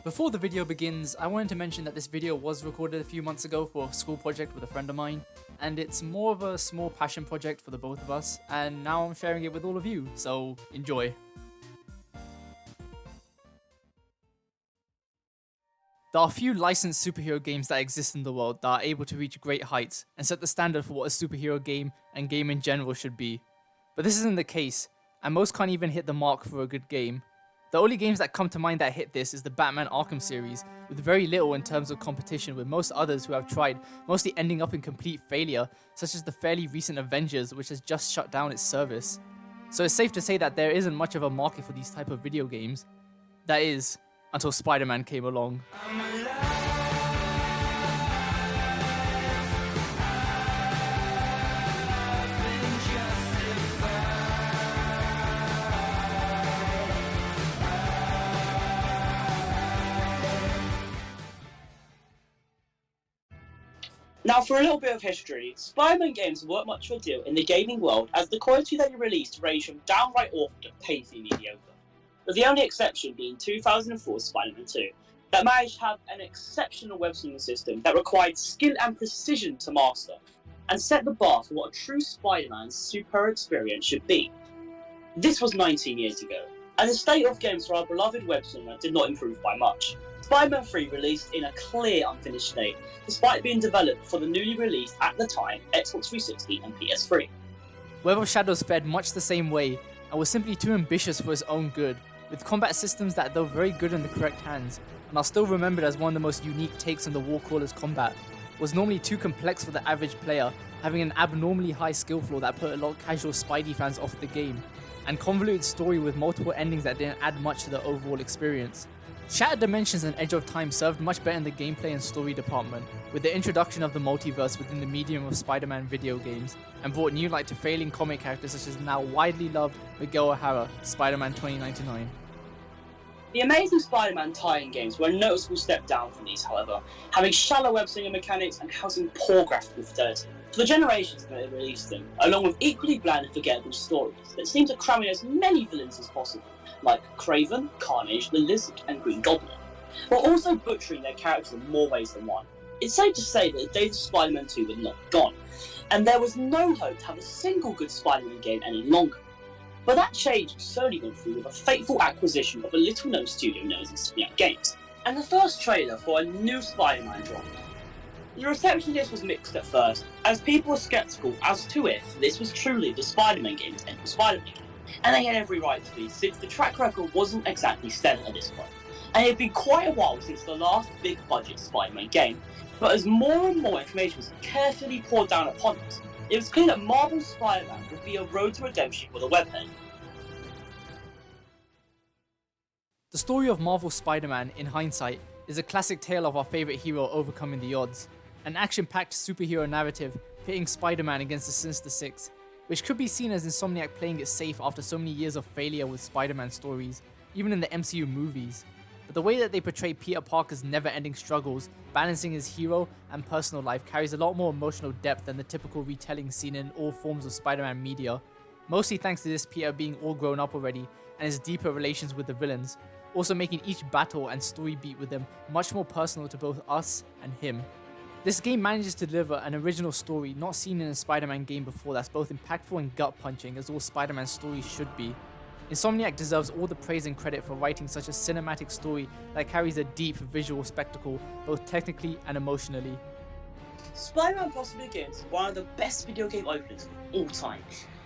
Before the video begins, I wanted to mention that this video was recorded a few months ago for a school project with a friend of mine, and it's more of a small passion project for the both of us, and now I'm sharing it with all of you, so enjoy. There are few licensed superhero games that exist in the world that are able to reach great heights and set the standard for what a superhero game and game in general should be. But this isn't the case, and most can't even hit the mark for a good game. The only games that come to mind that hit this is the Batman Arkham series, with very little in terms of competition with most others who have tried, mostly ending up in complete failure, such as the fairly recent Avengers, which has just shut down its service. So it's safe to say that there isn't much of a market for these type of video games. That is, until Spider-Man came along. Now, for a little bit of history, Spider-Man games weren't much of a deal in the gaming world, as the quality they released ranged from downright awful to painfully mediocre, with the only exception being 2004's Spider-Man 2, that managed to have an exceptional web-swinging system that required skill and precision to master, and set the bar for what a true Spider-Man's super experience should be. This was 19 years ago, and the state of games for our beloved web-swinger did not improve by much. Spider-Man 3 released in a clear unfinished state, despite being developed for the newly released, at the time, Xbox 360 and PS3. Web of Shadows fared much the same way, and was simply too ambitious for its own good, with combat systems that, though very good in the correct hands, and are still remembered as one of the most unique takes on the Warcrawler's combat, was normally too complex for the average player, having an abnormally high skill floor that put a lot of casual Spidey fans off the game, and convoluted story with multiple endings that didn't add much to the overall experience. Shattered Dimensions and Edge of Time served much better in the gameplay and story department, with the introduction of the multiverse within the medium of Spider-Man video games, and brought new light to failing comic characters such as now widely loved Miguel O'Hara, Spider-Man 2099. The Amazing Spider-Man tie-in games were a noticeable step down from these, however, having shallow web-swinging mechanics and housing poor graphical fidelity for the generations that they released them, along with equally bland and forgettable stories that seemed to cram in as many villains as possible, like Kraven, Carnage, the Lizard, and Green Goblin, while also butchering their characters in more ways than one. It's safe to say that the days of Spider-Man 2 were not gone, and there was no hope to have a single good Spider-Man game any longer. But that change slowly went through with a fateful acquisition of a little-known studio known as Insomniac Games, and the first trailer for a new Spider-Man dropped. The reception of this was mixed at first, as people were sceptical as to if this was truly the Spider-Man game's end of Spider-Man game, and they had every right to be, since the track record wasn't exactly stellar at this point, and it had been quite a while since the last big-budget Spider-Man game. But as more and more information was carefully poured down upon us, it was clear that Marvel's Spider-Man would be a road to redemption for the webhead. The story of Marvel's Spider-Man, in hindsight, is a classic tale of our favourite hero overcoming the odds. An action-packed superhero narrative pitting Spider-Man against the Sinister Six, which could be seen as Insomniac playing it safe after so many years of failure with Spider-Man stories, even in the MCU movies. But the way that they portray Peter Parker's never-ending struggles, balancing his hero and personal life, carries a lot more emotional depth than the typical retelling seen in all forms of Spider-Man media, mostly thanks to this Peter being all grown up already and his deeper relations with the villains, also making each battle and story beat with them much more personal to both us and him. This game manages to deliver an original story not seen in a Spider-Man game before that's both impactful and gut-punching, as all Spider-Man stories should be. Insomniac deserves all the praise and credit for writing such a cinematic story that carries a deep visual spectacle, both technically and emotionally. Spider-Man Possibly Games is one of the best video game openings of all time,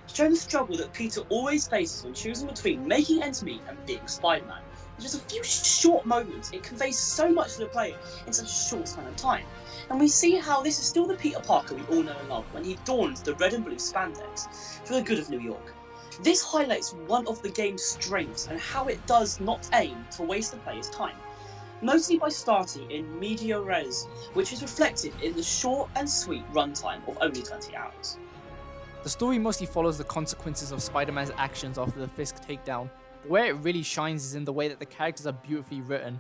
showing the struggle that Peter always faces when choosing between making ends meet and being Spider-Man. In just a few short moments, it conveys so much to the player in such a short span of time, and we see how this is still the Peter Parker we all know and love when he dons the red and blue spandex for the good of New York. This highlights one of the game's strengths and how it does not aim to waste the player's time, mostly by starting in media res, which is reflected in the short and sweet runtime of only 20 hours. The story mostly follows the consequences of Spider-Man's actions after the Fisk takedown, but where it really shines is in the way that the characters are beautifully written.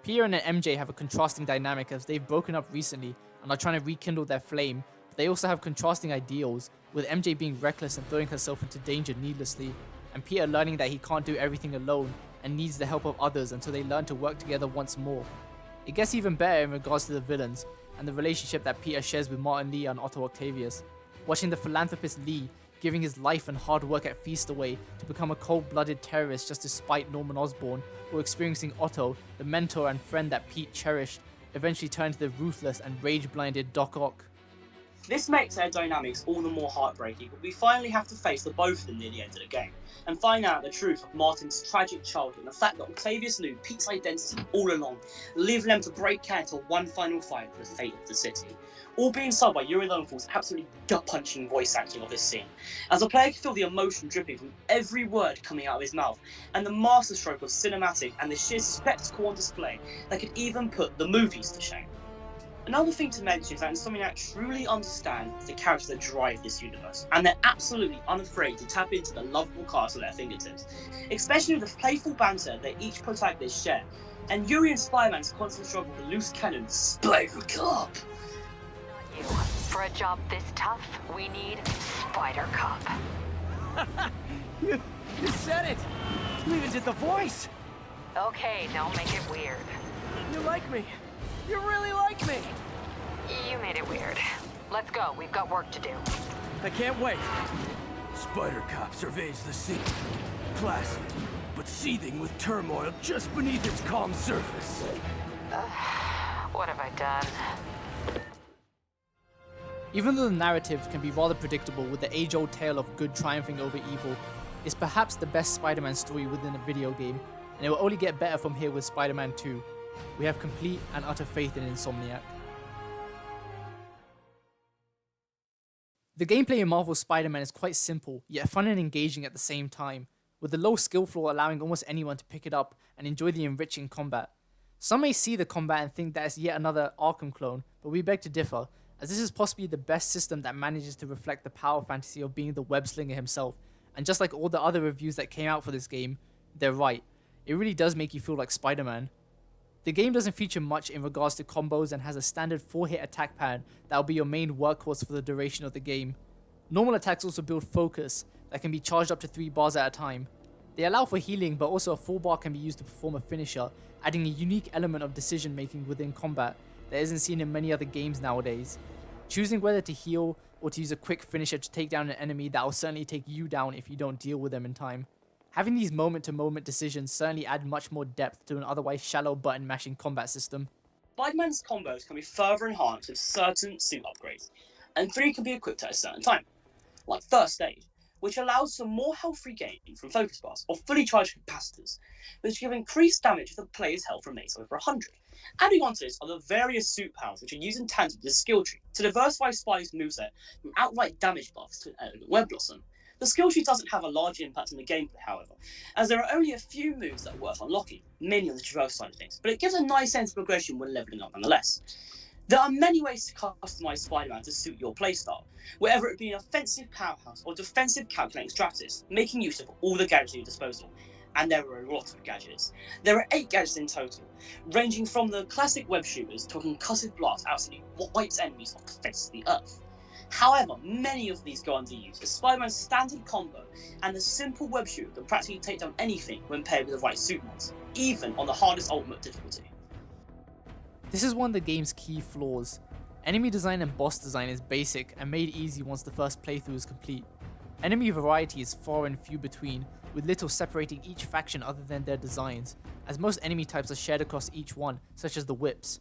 Peter and MJ have a contrasting dynamic as they've broken up recently and are trying to rekindle their flame, but they also have contrasting ideals, with MJ being reckless and throwing herself into danger needlessly, and Peter learning that he can't do everything alone and needs the help of others until they learn to work together once more. It gets even better in regards to the villains and the relationship that Peter shares with Martin Lee and Otto Octavius. Watching the philanthropist Lee giving his life and hard work at Feast away to become a cold-blooded terrorist just to spite Norman Osborn, or experiencing Otto, the mentor and friend that Pete cherished, eventually turn to the ruthless and rage-blinded Doc Ock. This makes their dynamics all the more heartbreaking, but we finally have to face the both of them near the end of the game, and find out the truth of Martin's tragic childhood and the fact that Octavius knew Pete's identity all along, leaving them to break care until one final fight for the fate of the city. All being sold by Yuri Lowenthal's absolutely gut-punching voice acting of this scene, as the player can feel the emotion dripping from every word coming out of his mouth, and the masterstroke of cinematic and the sheer spectacle on display that could even put the movies to shame. Another thing to mention is that Insomniac truly understands the characters that drive this universe, and they're absolutely unafraid to tap into the lovable cast at their fingertips, especially with the playful banter that each protagonist share, and Yuri and Spider-Man's constant struggle with the loose cannon Spider-Cop. For a job this tough, we need Spider Cop. You said it! You even did the voice! Okay, don't make it weird. You like me! You really like me! You made it weird. Let's go, we've got work to do. I can't wait. Spider Cop surveys the scene. Placid, but seething with turmoil just beneath its calm surface. What have I done? Even though the narrative can be rather predictable with the age-old tale of good triumphing over evil, it's perhaps the best Spider-Man story within a video game, and it will only get better from here with Spider-Man 2. We have complete and utter faith in Insomniac. The gameplay in Marvel's Spider-Man is quite simple, yet fun and engaging at the same time, with the low skill floor allowing almost anyone to pick it up and enjoy the enriching combat. Some may see the combat and think that it's yet another Arkham clone, but we beg to differ, as this is possibly the best system that manages to reflect the power fantasy of being the web-slinger himself, and just like all the other reviews that came out for this game, they're right. It really does make you feel like Spider-Man. The game doesn't feature much in regards to combos and has a standard 4-hit attack pattern that will be your main workhorse for the duration of the game. Normal attacks also build focus that can be charged up to 3 bars at a time. They allow for healing, but also a full bar can be used to perform a finisher, adding a unique element of decision making within combat that isn't seen in many other games nowadays. Choosing whether to heal or to use a quick finisher to take down an enemy that will certainly take you down if you don't deal with them in time. Having these moment-to-moment decisions certainly add much more depth to an otherwise shallow button-mashing combat system. Spider-Man's combos can be further enhanced with certain suit upgrades, and 3 can be equipped at a certain time, like First Aid, which allows some more health regain from focus bars or fully charged capacitors, which give increased damage if the player's health remains over 100. Adding on to this are the various suit powers which are used in tandem with the skill tree to diversify Spidey's moveset from outright damage buffs to an elegant web blossom. The skill tree doesn't have a large impact on the gameplay, however, as there are only a few moves that are worth unlocking, mainly on the traverse side of things, but it gives a nice sense of progression when leveling up nonetheless. There are many ways to customize Spider-Man to suit your playstyle, whether it be an offensive powerhouse or defensive calculating strategist, making use of all the gadgets at your disposal. And there are a lot of gadgets. There are 8 gadgets in total, ranging from the classic web shooters to a concussive blast absolutely wipes enemies off the face of the earth. However, many of these go underused, as Spider-Man's standard combo and the simple web shooter can practically take down anything when paired with the right suit mods, even on the hardest ultimate difficulty. This is one of the game's key flaws. Enemy design and boss design is basic and made easy once the first playthrough is complete. Enemy variety is far and few between, with little separating each faction other than their designs, as most enemy types are shared across each one, such as the whips.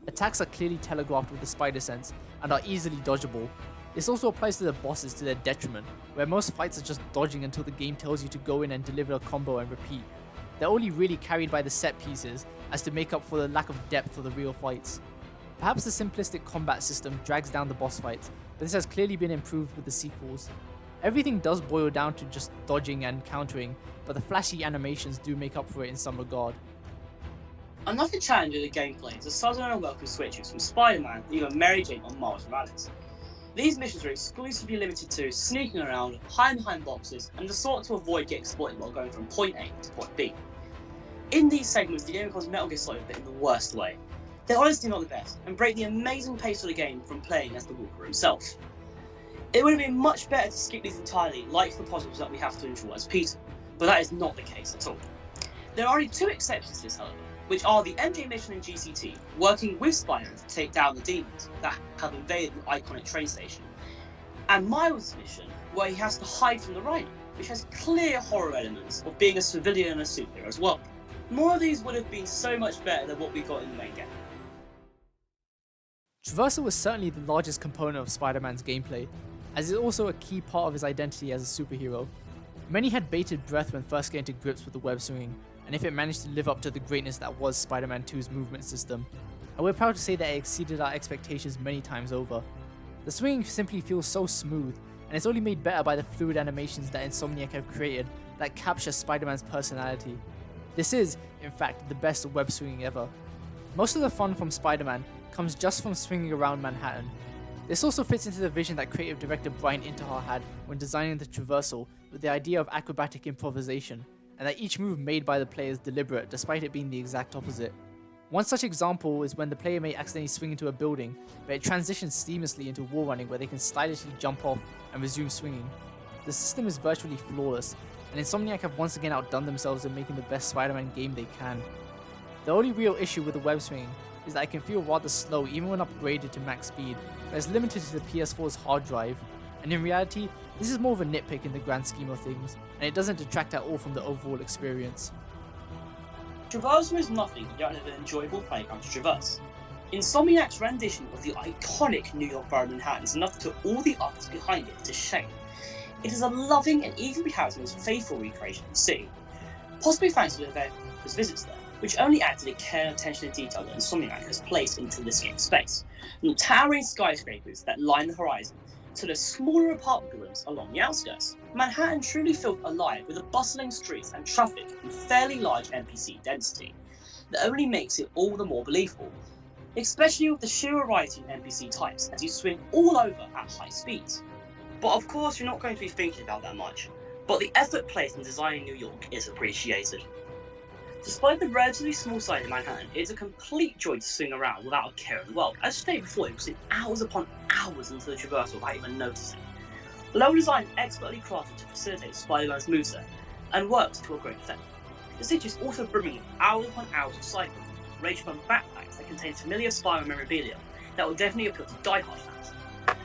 Attacks are clearly telegraphed with the spider sense and are easily dodgeable. This also applies to the bosses to their detriment, where most fights are just dodging until the game tells you to go in and deliver a combo and repeat. They're only really carried by the set pieces as to make up for the lack of depth of the real fights. Perhaps the simplistic combat system drags down the boss fights, but this has clearly been improved with the sequels. Everything does boil down to just dodging and countering, but the flashy animations do make up for it in some regard. Another challenge of the gameplay is the sudden and unwelcome switches from Spider-Man to either Mary Jane or Miles Morales. These missions are exclusively limited to sneaking around, hiding behind boxes, and the sort to avoid getting exploited while going from point A to point B. In these segments, the game becomes Metal Gear Solid, but in the worst way. They're honestly not the best, and break the amazing pace of the game from playing as the Walker himself. It would have been much better to skip these entirely, like the puzzles that we have to endure as Peter, but that is not the case at all. There are only two exceptions to this, however, which are the MJ mission in GCT, working with Spider-Man to take down the demons that have invaded the iconic train station, and Miles' mission, where he has to hide from the Rhino, which has clear horror elements of being a civilian and a superhero as well. More of these would have been so much better than what we got in the main game. Traversal was certainly the largest component of Spider-Man's gameplay, as it's also a key part of his identity as a superhero. Many had bated breath when first getting to grips with the web swinging, and if it managed to live up to the greatness that was Spider-Man 2's movement system, and we're proud to say that it exceeded our expectations many times over. The swinging simply feels so smooth, and it's only made better by the fluid animations that Insomniac have created that capture Spider-Man's personality. This is, in fact, the best web swinging ever. Most of the fun from Spider-Man comes just from swinging around Manhattan. This also fits into the vision that creative director Brian Intihar had when designing the traversal, with the idea of acrobatic improvisation, and that each move made by the player is deliberate despite it being the exact opposite. One such example is when the player may accidentally swing into a building, but it transitions seamlessly into wall running where they can stylishly jump off and resume swinging. The system is virtually flawless, and Insomniac have once again outdone themselves in making the best Spider-Man game they can. The only real issue with the web swinging is that it can feel rather slow even when upgraded to max speed, but it's limited to the PS4's hard drive, and in reality, this is more of a nitpick in the grand scheme of things, and it doesn't detract at all from the overall experience. Traversal is nothing you don't have an enjoyable playground to traverse. Insomniac's rendition of the iconic New York borough of Manhattan is enough to put all the others behind it to shame. It is a loving and equally most faithful recreation of the city, possibly thanks to the developers' visits there, which only add to the care and attention to detail that Insomniac has placed into this game's space, from the towering skyscrapers that line the horizon to the smaller apartment buildings along the outskirts. Manhattan truly feels alive with the bustling streets and traffic and fairly large NPC density that only makes it all the more believable, especially with the sheer variety of NPC types as you swing all over at high speeds. But of course you're not going to be thinking about that much, but the effort placed in designing New York is appreciated. Despite the relatively small size of Manhattan, it's a complete joy to swing around without a care in the world. As stated before, you can sit hours upon hours into the traversal without even noticing. The level design is expertly crafted to facilitate Spider-Man's moveset, and works to a great effect. The city is also brimming with hours upon hours of cycling, ranging from backpacks that contain familiar Spider-Man memorabilia that will definitely appeal to die-hard fans,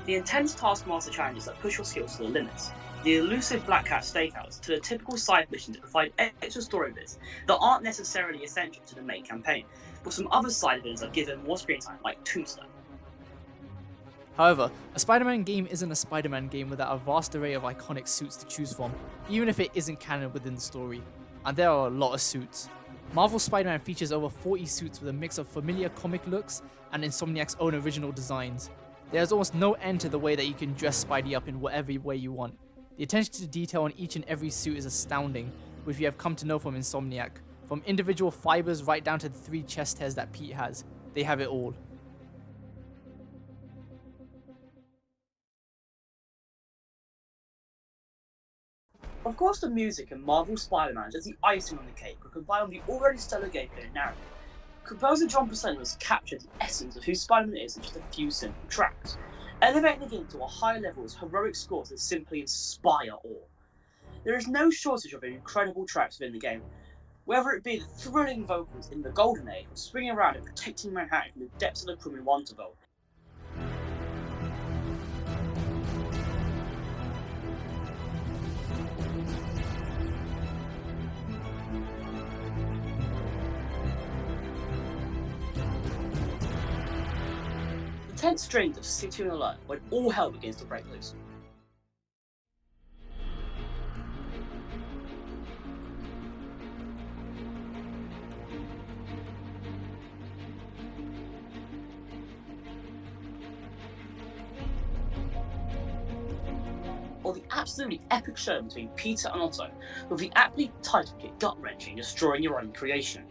the intense Taskmaster challenges that push your skills to the limits, the elusive Black Cat stakeouts, to the typical side missions that provide extra story bits that aren't necessarily essential to the main campaign, but some other side events are given more screen time, like Tombstone. However, a Spider-Man game isn't a Spider-Man game without a vast array of iconic suits to choose from, even if it isn't canon within the story, and there are a lot of suits. Marvel's Spider-Man features over 40 suits with a mix of familiar comic looks and Insomniac's own original designs. There's almost no end to the way that you can dress Spidey up in whatever way you want. The attention to detail on each and every suit is astounding, which we have come to know from Insomniac. From individual fibers right down to the 3 chest hairs that Pete has, they have it all. Of course, the music in Marvel's Spider-Man is just the icing on the cake when combined with the already stellar gameplay and narrative. Composer John Present has captured the essence of who Spider-Man is in just a few simple tracks, elevating the game to a high level as heroic scores that simply inspire awe. There is no shortage of incredible tracks within the game, whether it be the thrilling vocals in the Golden Age or swinging around and protecting Manhattan from the depths of the criminal underworld. The tense strings of City on Alert when all hell begins to break loose. Or the absolutely epic show between Peter and Otto, with the aptly titled yet gut-wrenching Destroying Your Own Creation.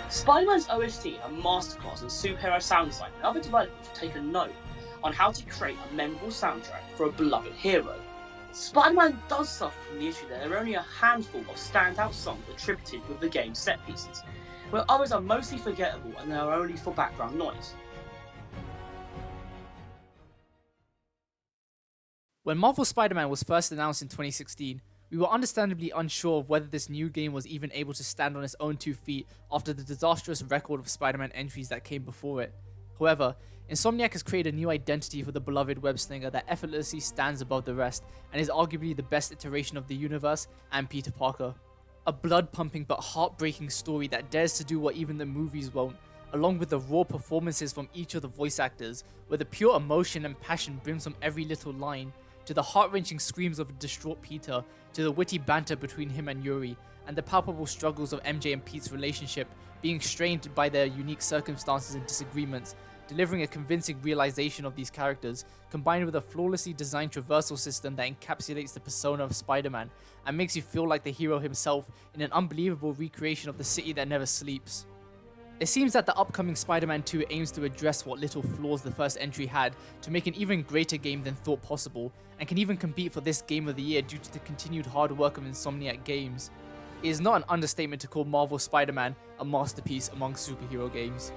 Spider-Man's OST, a masterclass in superhero sound design, and other developers have taken note on how to create a memorable soundtrack for a beloved hero. Spider-Man does suffer from the issue that there are only a handful of standout songs attributed with the game's set pieces, where others are mostly forgettable and they are only for background noise. When Marvel Spider-Man was first announced in 2016, we were understandably unsure of whether this new game was even able to stand on its own 2 feet after the disastrous record of Spider-Man entries that came before it. However, Insomniac has created a new identity for the beloved web-slinger that effortlessly stands above the rest and is arguably the best iteration of the universe and Peter Parker. A blood-pumping but heartbreaking story that dares to do what even the movies won't, along with the raw performances from each of the voice actors, where the pure emotion and passion brims from every little line, to the heart-wrenching screams of a distraught Peter, to the witty banter between him and Yuri, and the palpable struggles of MJ and Pete's relationship being strained by their unique circumstances and disagreements, delivering a convincing realization of these characters, combined with a flawlessly designed traversal system that encapsulates the persona of Spider-Man and makes you feel like the hero himself in an unbelievable recreation of the city that never sleeps. It seems that the upcoming Spider-Man 2 aims to address what little flaws the first entry had to make an even greater game than thought possible, and can even compete for this Game of the Year due to the continued hard work of Insomniac Games. It is not an understatement to call Marvel Spider-Man a masterpiece among superhero games.